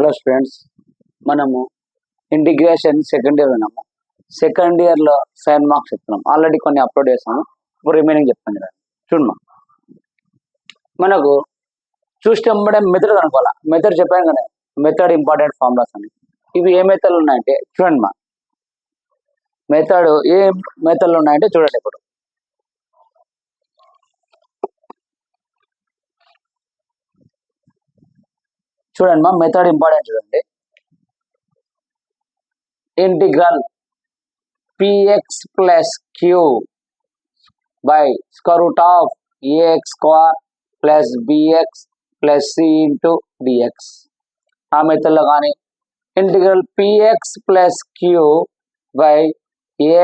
Hello students, మనము integration second year ఉన్నాము. Second ఇయర్లో 7 మార్క్స్ చెప్తున్నాం. ఆల్రెడీ కొన్ని అప్లోడ్ చేస్తాము. ఇప్పుడు రిమైనింగ్ చెప్తాను కదా. చూడమ్మా, మనకు చూస్తే మెథడ్ కనుక్కోవాలా. మెథడ్ చెప్పాను కదా, మెథడ్ ఇంపార్టెంట్ ఫార్ములాస్ అని. ఇవి ఏ మెథడ్లు ఉన్నాయంటే చూడండి మా, మెథడ్ ఏ మెథడ్లు ఉన్నాయంటే చూడండి. ఇప్పుడు చూడండి మా, మెథడ్ ఇంపార్టెంట్ చూడండి. Integral px plus q by square root of ax square plus bx plus c into dx. ఆ మెథడ్లో కానీ integral px plus q by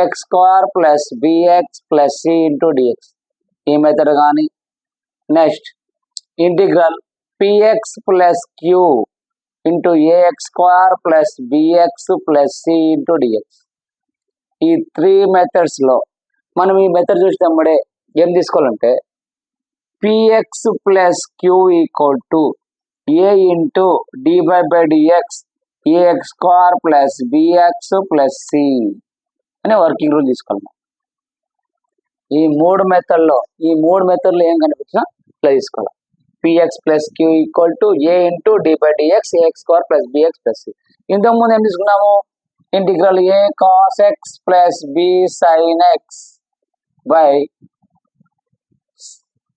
ax square plus bx plus c into dx, ఈ method కానీ. Next integral px plus q into ax square plus bx plus c into dx. ఈ 3 methods లో మనం ఈ method చూసినప్పుడే ఏం తీసుకోవాలంటే px plus q equal to a into dy/dx ax square plus bx plus c అనే working rule తీసుకోవాలి. ఈ మూడు మెథడ్లో ఏం కనిపించినా ఇట్లా తీసుకోవాలి. px plus q equal to a into dy/dx ax square plus bx plus c. ఇంతకుముందు ఏం తీసుకున్నాము, integral a cos x plus b sin x by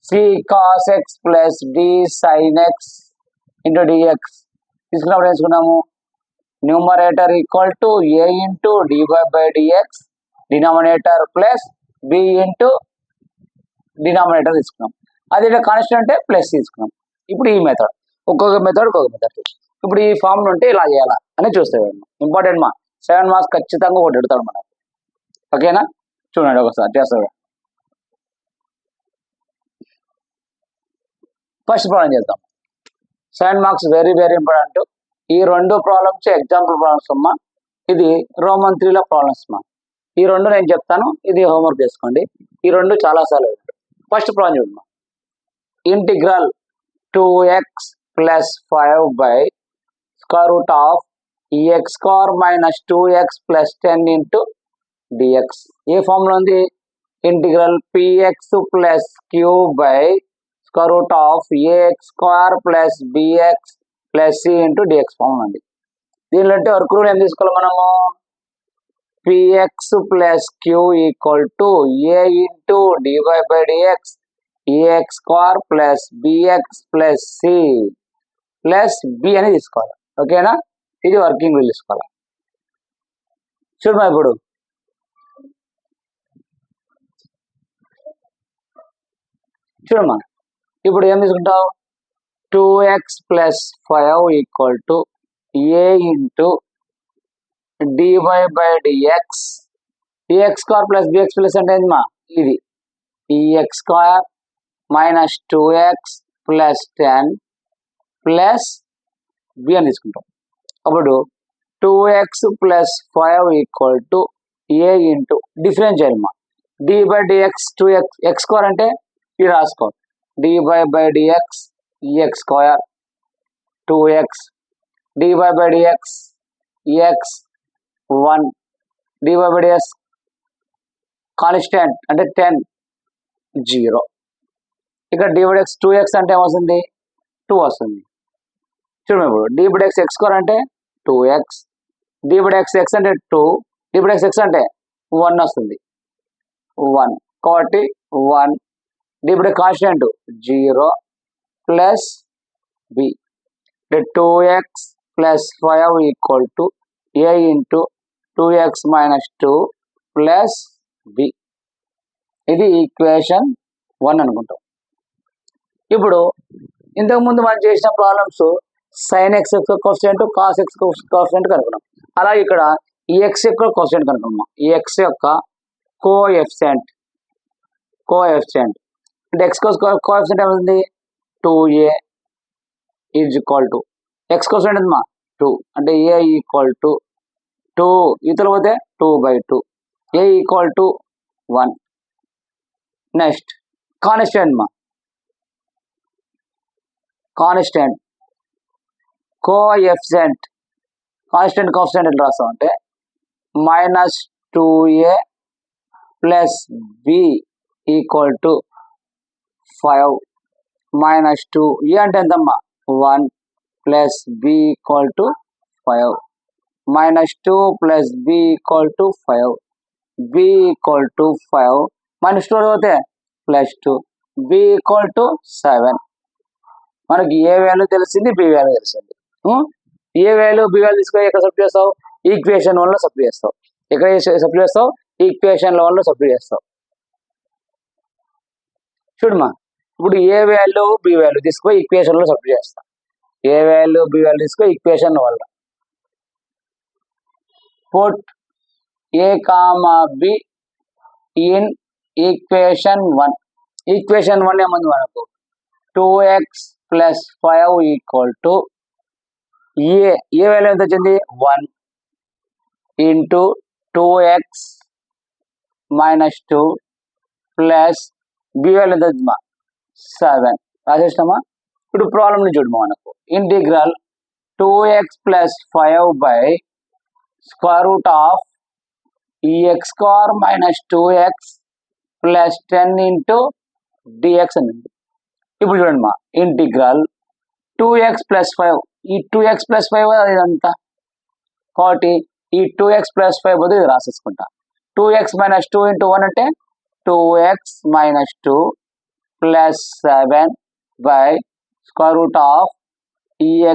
c cos x plus d sin x into dx తీసుకున్నప్పుడు తీసుకున్నాము. Numerator equal to a into dy/dx, denominator plus b into denominator తీసుకున్నాం. అది constant plus తీసుకున్నాం. ఇప్పుడు ఈ method ఒక్కొక్క method ఇప్పుడు ఈ ఫామ్ ఉంటే ఇలా చేయాలా అని చూస్తే ఇంపార్టెంట్ మా 7 మార్క్స్ ఖచ్చితంగా ఒకటి ఎడతాడు మనకు. ఓకేనా, చూడండి ఒకసారి చేస్తాడు. ఫస్ట్ ప్రాబ్లం చేద్దాం. 7 మార్క్స్ వెరీ వెరీ ఇంపార్టెంట్. ఈ 2 ప్రాబ్లమ్స్ ఎగ్జాంపుల్ ప్రాబ్లమ్స్ అమ్మా. ఇది రోమన్ 3లో ప్రాబ్లమ్స్ అమ్మా. ఈ 2 నేను చెప్తాను, ఇది హోంవర్క్ చేసుకోండి. ఈ 2 చాలాసార్లు. ఫస్ట్ ప్రాబ్లం చూడమ్మా. Integral 2x plus 5 by square root of ex square minus 2x plus 10 into dx. ఏ ఫార్ములా ఉంది, integral px plus q by square root of ax square plus bx plus c into dx formula ఉంది. దీనిలో అంటే work rule ఏం తీసుకోవాలి మనము, px plus q equal to a into dy/dx ax square plus bx plus c plus b అని తీసుకోవాలి. ఓకేనా, ఇది వర్కింగ్ రూల్ తీసుకోవాలి. చూడమా, ఇప్పుడు ఏం తీసుకుంటావు, 2x plus 5 equal to a into dy/dx ax square plus bx plus అంటే ఏంటమ్మా, ఇది ex square minus 2x plus 10 plus b అని తీసుకుంటాం. అప్పుడు 2x plus 5 equal to a into difference చేయాలమ్మా, dy/dx 2x x స్క్వేర్ అంటే ఇది రాసుకో, dy/dx ex square 2x dy/dx x 1 dy/dx constant అంటే 10 0. ఇక్కడ dy/dx 2x అంటే ఏమొస్తుంది, 2 వస్తుంది. చూడండి, ఇప్పుడు dy/dx x స్క్వేర్ అంటే 2x, dy/dx x అంటే 2, dy/dx x అంటే 1 వస్తుంది, 1 కాబట్టి 1 dy/dx constant 0 plus b 2x plus 5 equal to a into 2x minus 2 plus b. ఇది ఈక్వేషన్ 1 అనుకుంటాం. ఇప్పుడు ఇంతకుముందు మనం చేసిన ప్రాబ్లమ్స్ సైన్ ఎక్స్ యొక్క కోఎఫిషియంట్, కాస్ ఎక్స్ కోఎఫిషియంట్ కనుక్కున్నాం. అలాగే ఇక్కడ ఈ ఎక్స్ యొక్క కోఎఫిషియంట్ కనుక్కున్నాం. ఈ ఎక్స్ యొక్క కోఎఫిషియంట్ అంటే ఎక్స్ కోఎఫిషియంట్ ఏమవుతుంది, 2a is equal to X coefficient ఉందమ్మా 2 అంటే a ఈక్వల్ టు 2, ఇతరులు పోతే 2/2, a equal to 1. Next constant మా, కాన్స్టెంట్ కోఎఫిషియంట్ కాన్స్టెంట్ కోఎఫిషియంట్ ఎట్లా రాస్తాం అంటే -2a plus B equal to 5 -2 A అంటే ఎంతమ్మా 1 plus B equal to 5 -2 plus B equal to 5 B equal to 5 -2 పోతే +2 బి ఈక్వల్ టు 7 మనకి ఏ వాల్యూ తెలిసింది B value తెలిసింది ఏ వాల్యూ బి వాల్యూ తీసుకొని ఎక్కడ సబ్స్టిట్యూట్ చేస్తావు ఈక్వేషన్ 1 లో సబ్స్టిట్యూట్ చేస్తావు ఎక్కడ సబ్స్టిట్యూట్ చేస్తావు ఈక్వేషన్ 1 లో సబ్స్టిట్యూట్ చేస్తావు చూడమ్మా ఇప్పుడు ఏ వాల్యూ బి వాల్యూ తీసుకో ఈక్వేషన్ లో సబ్స్టిట్యూట్ చేస్తాం ఏ వాల్యూ బి వాల్యూ తీసుకో ఈక్వేషన్ 1 లో put a comma b in equation 1 equation 1 ఏముంది మనకు 2x + 5 equal to A value ఎంత వచ్చింది 1 into 2x - 2 plus B value ఎంత వచ్చింది 7 రాసేసినామా ఇప్పుడు ప్రాబ్లం ని చూడమా మనకు integral 2x + 5 by square root of x² - 2x plus 10 into dx అని ఉంది ఇప్పుడు చూడండి మా ఇంటిగ్రల్ 2x + 5 ఈ 2x + 5 ఇదంతా కాబట్టి ఈ 2x + 5 బదులు ఇది రాసేసుకుంటా 2x - 2 ఇంటూ 1 అంటే 2x - 2 plus 7 by square root of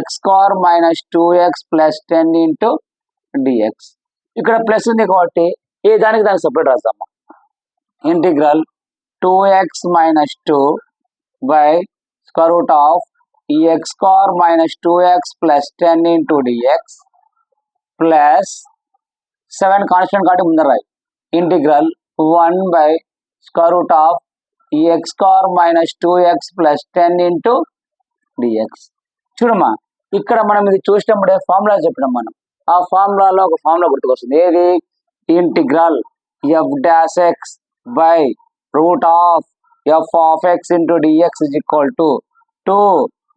x² - 2x plus 10 into dx ఇక్కడ ప్లస్ ఉంది కాబట్టి ఏ దానికి సపరేట్ రాద్దామా integral 2x - 2 by square root of x² - 2x plus 10 into dx plus 7 constant కాబట్టి ముందర రాయి integral 1 by square root of x² - 2x plus 10 into dx చూడమ్మా ఇక్కడ మనం ఇది చూసినప్పుడే ఫార్ములా చెప్పినాం మనం ఆ ఫార్ములాలో ఒక ఫార్ములా గుర్తుకొస్తుంది ఏది integral f' by root of f of x into dx is equal to 2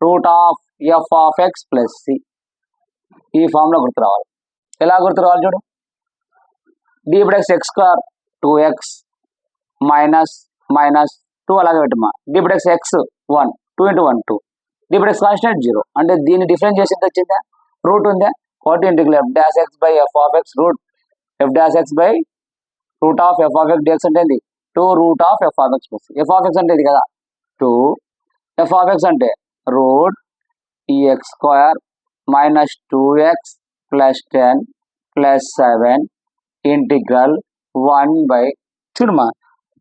root of f of x plus c ఈ ఫార్ములా గుర్తు రావాలి ఎలా గుర్తు రావాలి చూడు d ఇప్పుడు x² 2x మైనస్ 2 అలాగే పెట్టమా d ఇప్పుడు x 1 2 ఇంటూ 1 2 d ఇప్పుడు x కాన్స్టెంట్ 0 అంటే దీన్ని డిఫరెన్స్ చేసి ఎంత వచ్చిందా రూట్ ఉందా కాబట్టి integral f' by f of x root f' by root of f of x dx అంటే ఏంది 2 root of f of x plus f of x అంటే ఇది కదా 2 f ఆఫ్ x అంటే root x² - 2x plus 10 plus 7 integral 1 by చూడమా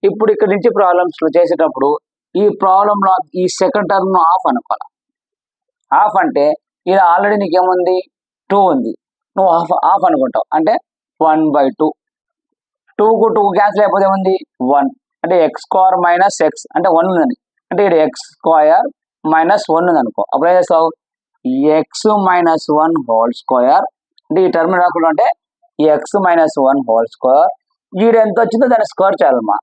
ఇప్పుడు ఇక్కడ నుంచి ప్రాబ్లమ్స్ చేసేటప్పుడు ఈ ప్రాబ్లంలో ఈ సెకండ్ టర్మ్ ఆఫ్ అనుకోవాలి హాఫ్ అంటే ఇది ఆల్రెడీ నీకేముంది 2 ఉంది నువ్వు హాఫ్ అనుకుంటావు అంటే 1/2 2కు 2 క్యాన్సిల్ అయిపోతే ఏముంది 1 అంటే x² - x అంటే 1 ఉందని అంటే ఇక్కడ x² - 1 ఉంది అనుకో అప్పుడు ఏం చేస్తావు x - 1 హోల్ స్క్వేర్ అంటే ఈ టర్మ్ రాకుండా అంటే x - 1 హోల్ స్క్వేర్ ఈడ ఎంత వచ్చిందో దాన్ని స్క్వేర్ చేయాలమ్మా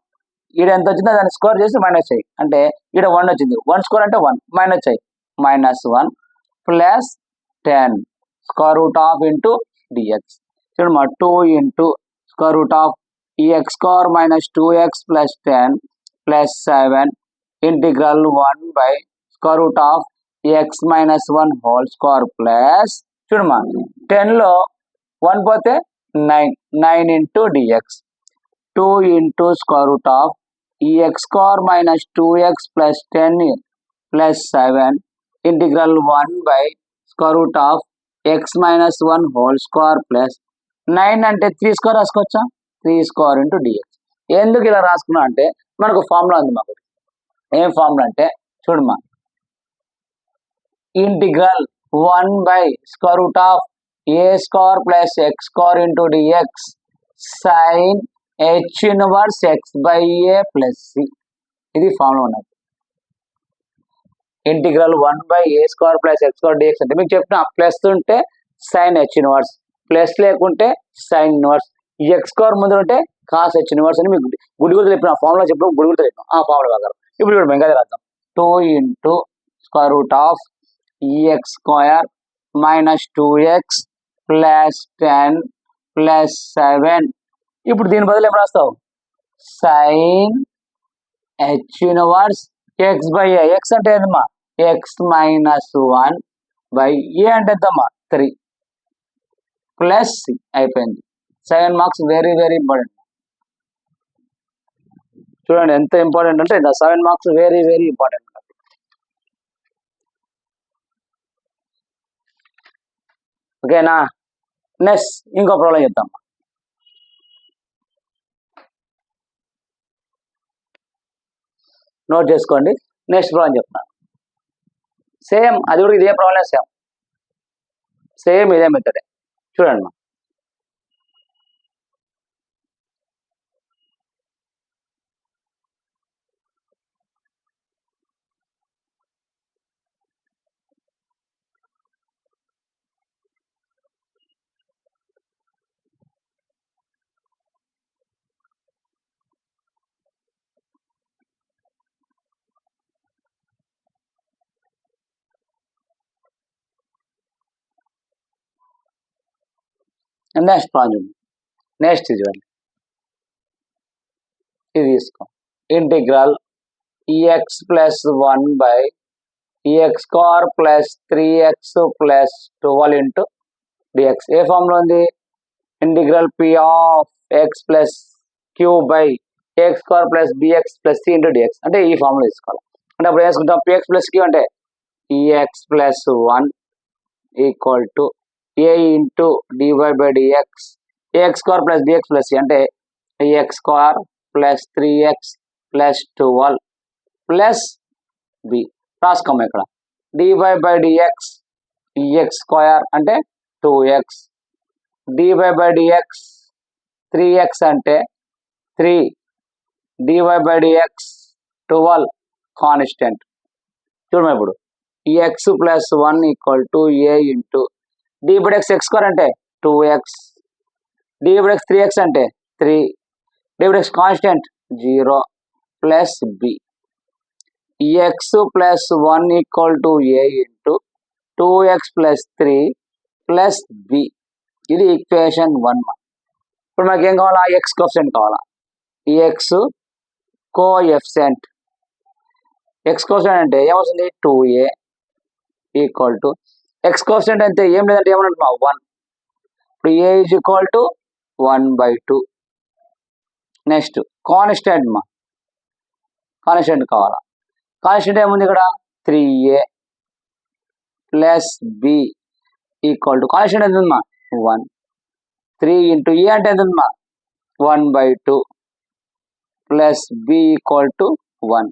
ఈడ ఎంత వచ్చిందో దాన్ని స్క్వేర్ చేసి మైనస్ చేయి అంటే ఈడ 1 వచ్చింది 1 స్క్వేర్ అంటే 1 మైనస్ చేయి -1 plus 10 square root of into dx చూడమ్మా 2 into square root of x² - 2x plus 10 plus 7 integral 1 by square root of x - 1 whole square plus చూడమ్మా 10 లో 1 పోతే 9 into dx 2 into square root of x² - 2x plus 10 plus 7 integral 1 by square root of x - 1 whole square plus 9 అంటే 3 square రాసుకోవచ్చా 3 square into dx ఎందుకు ఇలా రాసుకున్నా అంటే మనకు formula ఉంది మాకు ఏం ఫార్ములా అంటే చూడమ్మా integral 1 by square root of a² plus x² into dx sine h inverse x by a plus c ఇది ఫార్ములా ఉన్నది integral 1 by a² plus x² dx అంటే మీకు చెప్పిన ప్లస్ ఉంటే సైన్ h ఇన్వర్స్ ప్లస్ లేకుంటే sine inverse x² ముందు ఉంటే cos h inverse అని మీకు గుడి గుర్తు చెప్పిన ఫార్ములా చెప్పిన గుడి గుర్తు చెప్పిన ఆ ఫార్ములా ప్రకారం ఇప్పుడు చూడండి ఇంకా రాద్దాం 2 into square root of x² minus 2x plus 10 plus 7. ఇప్పుడు దీని బదులు ఏం రాస్తావు? sin h inverse x by a. x అంటే ఏందమ్మా? x minus 1 బై a అంటే ఎంతమ్మా? 3 ప్లస్ అయిపోయింది. 7 మార్క్స్ వెరీ వెరీ ఇంపార్టెంట్. చూడండి ఎంత ఇంపార్టెంట్ అంటే 7 మార్క్స్ వెరీ వెరీ ఇంపార్టెంట్. ఓకేనా? నెక్స్ట్ ఇంకో ప్రాబ్లం చెప్తాం. నోట్ చేసుకోండి. నెక్స్ట్ ప్రాబ్లం చెప్తాను. సేమ్ అది కూడా ఇదే ప్రాబ్లం, సేమ్ ఇదే మెథడే. చూడండి మా నెక్స్ట్ ప్రాబ్లం. నెక్స్ట్ చూడండి, ఇది తీసుకో. Integral x plus 1 by EX square plus 3x plus 12 into dx. ఏ ఫామ్లో ఉంది? Integral p of x plus q by ax square plus bx plus c into dx. అంటే ఈ ఫామ్లో తీసుకోవాలి. అంటే అప్పుడు వేసుకుంటాం పిఎక్స్ ప్లస్ క్యూ అంటే x plus 1 equal to A into dy by dx ax square plus bx plus c అంటే ax square plus 3x plus 12 plus B. రాసుకోము ఇక్కడ dy by dx e x square అంటే 2x DY by dx 3x అంటే 3 DY by dx 12 constant. చూడము ఇప్పుడు x plus 1 equal to A into d by x x square అంటే 2x d by x 3x అంటే 3 d by x constant 0 plus B. X plus 1 equal to A into 2x plus 3 plus B. ఇది equation 1. ఇప్పుడు మనకి ఏం కావాలా? X coefficient కావాలా. X coefficient x coefficient అంటే ఏమవుతుంది? 2a equal to X coefficient అంటే ఏం లేదంటే ఏమన్నా 1. ఇప్పుడు a is equal to 1/2. Next constant constant కావాలా. కాన్స్టెంట్ ఏముంది ఇక్కడ? 3a plus B equal to constant ఎంత ఉందమ్మా? 1. 3 ఇంటూ ఏ అంటే ఎంత ఉందమ్మా? 1/2 ప్లస్ బి ఈక్వల్ టు 1.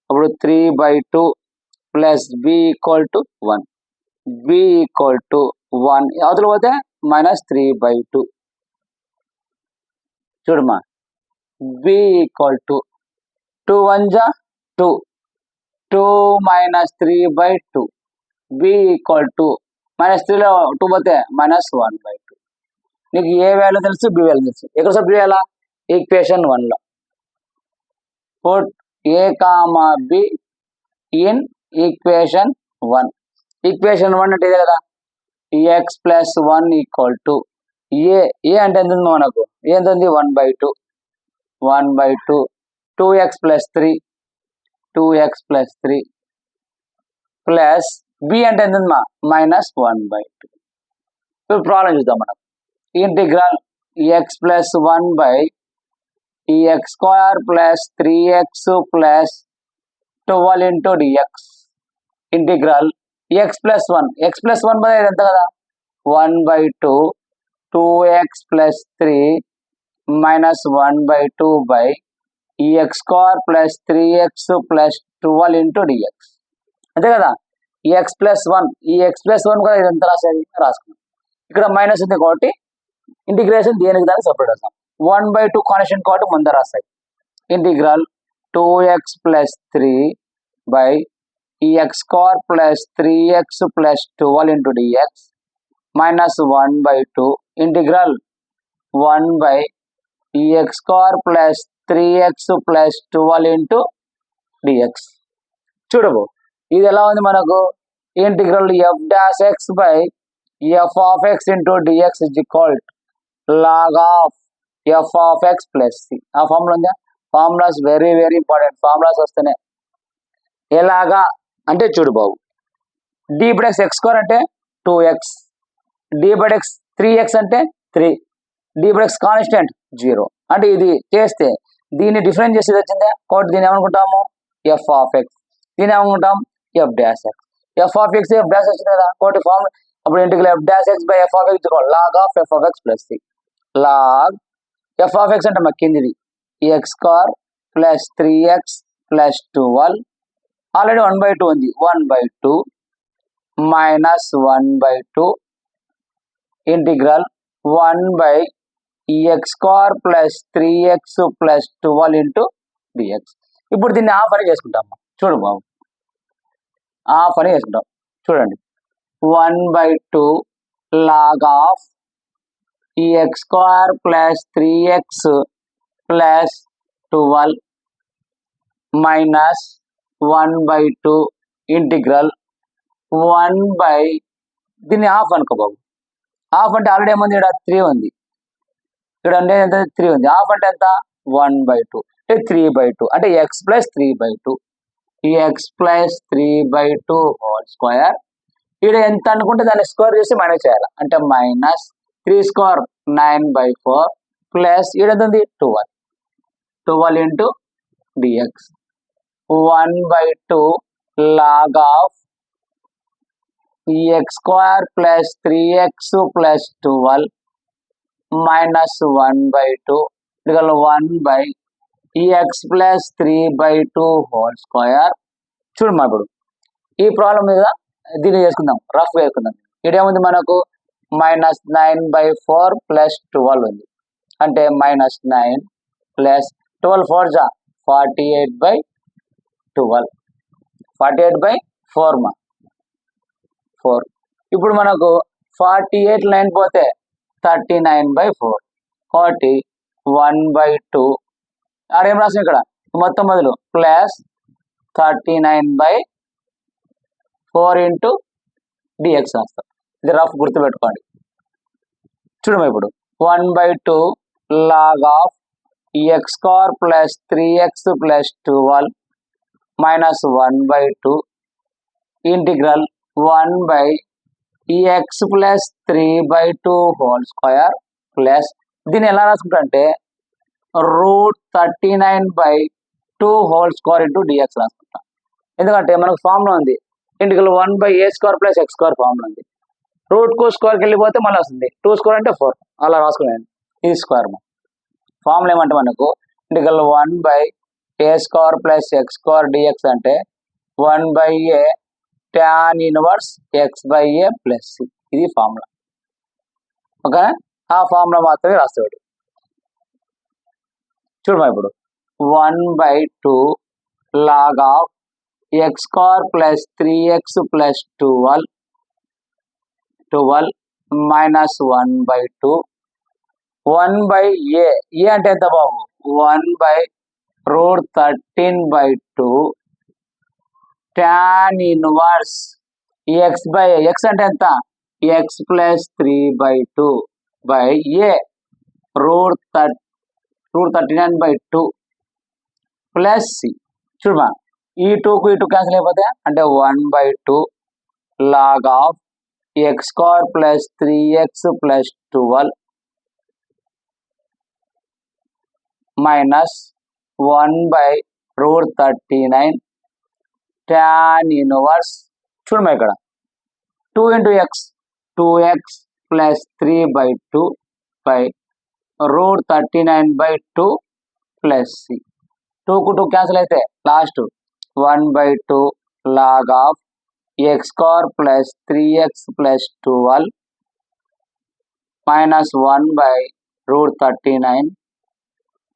అప్పుడు 3/2 plus B equal to 1. B equal to 1 అవతల పోతే -3/2. చూడమ్మా బి ఈక్వల్ టు 2 1 జా 2 2 -3/2. బి ఈక్వల్ టు -3లో 2 పోతే -1/2. నీకు ఏ వాల్యూ తెలుసు, బి వాల్యూ తెలుసు. ఎక్కడ సబ్ చేయాలా? ఈక్వేషన్ 1లో put a comma b in equation 1. Equation 1 అంటే ఇదే కదా, x plus 1 equal to a అంటే ఎంత ఉంది మనకు? ఎంత ఉంది? 1/2 1/2 2x plus 3 2x plus 3 plus B అంటే ఎంత ఉందమ్మా? -1/2. ఇప్పుడు ప్రాబ్లం చూద్దాం మనం. Integral x plus 1 by EX square plus 3x plus 12 into d x. Integral x plus 1 by ఎంత కదా? 1/2 2x plus 3 -1/2 by EX square plus 3x plus 12 into d x. అంతే కదా? ఎక్స్ ప్లస్ 1 ఈ ఎక్స్ ప్లస్ 1 కూడా ఇది ఎంత రాసేది రాసుకున్నాం. ఇక్కడ మైనస్ ఉంది కాబట్టి ఇంటిగ్రేషన్ దేనికి దానికి సపరేట్ వస్తాం. 1/2 కాన్స్టెంట్ కాబట్టి ముందర రాస్తాయి. Integral 2x plus 3 by EX square plus 3x plus 12 into dx -1/2 integral 1 by EX square plus 3x plus 12 into dx. చూడబో ఇది ఎలా ఉంది మనకు? Integral f dash x by f of x into dx is equal to log of f of x plus c. ఆ formula ఉందా? Formulas very very important. Formulas వస్తేనే ఎలాగా అంటే చూడు బాబు, d by x x square అంటే 2x, d by x 3x అంటే 3, d by x constant 0. అంటే ఇది చేస్తే దీన్ని డిఫరెన్స్ చేసి వచ్చిందా కాబట్టి దీన్ని ఏమనుకుంటాము f of x, దీన్ని ఏమనుకుంటాం f dash x. f of x f dash వచ్చింది కదా కాబట్టి ఫార్ములా అప్పుడు integral f dash x by f of x log of f of x plus c. log f of x అంటే మాకు కిందిది x square plus 3x plus 12, already 1/2 ఉంది, 1/2 minus 1/2 integral 1/x square plus 3x plus 12 into dx. ఇప్పుడు దీన్ని half అని చేసుకుంటాం. చూడు బాబు, half అని చేసుకుంటాం. చూడండి 1/2 log of x square plus 3x plus 12 minus 1/2 integral 1 దీన్ని హాఫ్ అనుకో బాబు. హాఫ్ అంటే ఆల్రెడీ ఏముంది, ఇక్కడ 3 ఉంది, ఇక్కడ అంటే ఎంత 3 ఉంది. హాఫ్ అంటే ఎంత 1/2 అంటే 3/2 అంటే x plus 3/2, x plus 3/2 whole square. ఇక్కడ ఎంత అనుకుంటే దాన్ని స్క్వేర్ చేసి మైనస్ చేయాలి అంటే మైనస్ 3 స్క్వేర్ 9/4 ప్లస్ ఇక్కడ ఎంత ఉంది 12 into dx. 1/2 log of x square plus 3x plus 12 minus 1/2 ఇక్కడ 1/x ప్లస్ 3/2 హోల్ స్క్వేర్. చూడమ్మా ఇప్పుడు ఈ ప్రాబ్లం మీద దీన్ని చేసుకుందాం, రఫ్ చేసుకుందాం. ఇదేముంది మనకు మైనస్ 9/4 ప్లస్ 12 ఉంది అంటే మైనస్ 9 ప్లస్ 12 4 జా 48/12, 48/4 మా 4. ఇప్పుడు మనకు 48 లైన్ పోతే 39/4 కాబట్టి 1/2 ఆడేం రాసిన ఇక్కడ మొత్తం బదులు ప్లస్ 39/4 ఇంటూ dx రాస్తాం. ఇది రఫ్ గుర్తుపెట్టుకోండి. చూడము ఇప్పుడు 1/2 log of x square plus 3x plus 12 minus 1/2 integral 1/x plus 3/2 whole square plus దీన్ని ఎలా రాసుకుంటే √39/2 హోల్ స్క్వేర్ ఇంటూ dx రాసుకుంటాం. ఎందుకంటే మనకు ఫార్ములా ఉంది integral 1/a square plus x square formula ఉంది. రూట్ కు స్క్వేర్కి వెళ్ళిపోతే మళ్ళీ వస్తుంది 2 స్క్వేర్ అంటే 4 అలా రాసుకున్నాను. ఈ స్క్వేర్ ఫార్ములా ఏమంటే మనకు integral 1/a square plus x square dx అంటే 1/a tan inverse x/a plus c. ఇది ఫార్ములా. ఓకే, ఆ ఫార్ములా మాత్రమే రాస్తాడు. చూడమా ఇప్పుడు 1/2 log of x square plus 3x plus 12 minus 1/2 1/a అంటే ఎంత బాబు 1/√13/2 tan ఇన్వర్స్ x/x అంటే ఎంత x plus 3/2 by a √39/2 plus c. చూడమా ఈ 2కు ఈ 2 క్యాన్సిల్ అయిపోతే అంటే 1/2 log of x square plus 3x plus 12 minus 1/√39 tan inverse. చూడమా ఇక్కడ 2 into x 2x plus 3/2 by √39/2 plus c. 2కు 2 క్యాన్సిల్ అయితే last 1/2 log of x square plus 3x plus 12 minus 1/√39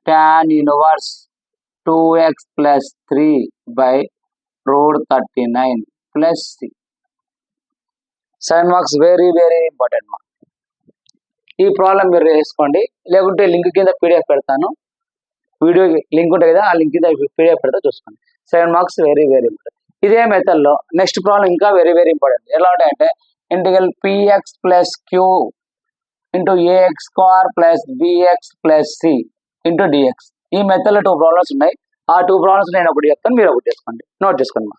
tan inverse 2x plus 3 by √39 plus c. 7 marks very very important మా. ఈ problem మీరు వేసుకోండి, లేకుంటే link కింద పీడిఎఫ్ పెడతాను. Video link ఉంటుంది కదా, ఆ లింక్ కింద పీడిఎఫ్ పెడతా చూసుకోండి. 7 మార్క్స్ వెరీ వెరీ ఇంపార్టెంట్. ఇదే మెథడ్లో నెక్స్ట్ ప్రాబ్లం ఇంకా వెరీ వెరీ ఇంపార్టెంట్. ఎలా ఉంటాయంటే integral p x plus q into a x square plus bx plus c into d x. ఈ మెథడ్లో 2 ప్రాబ్లమ్స్ ఉన్నాయి. ఆ 2 ప్రాబ్లమ్స్ నేను ఒకటి చెప్తాను, మీరు ఒకటి చేసుకోండి, నోట్ చేసుకోండి.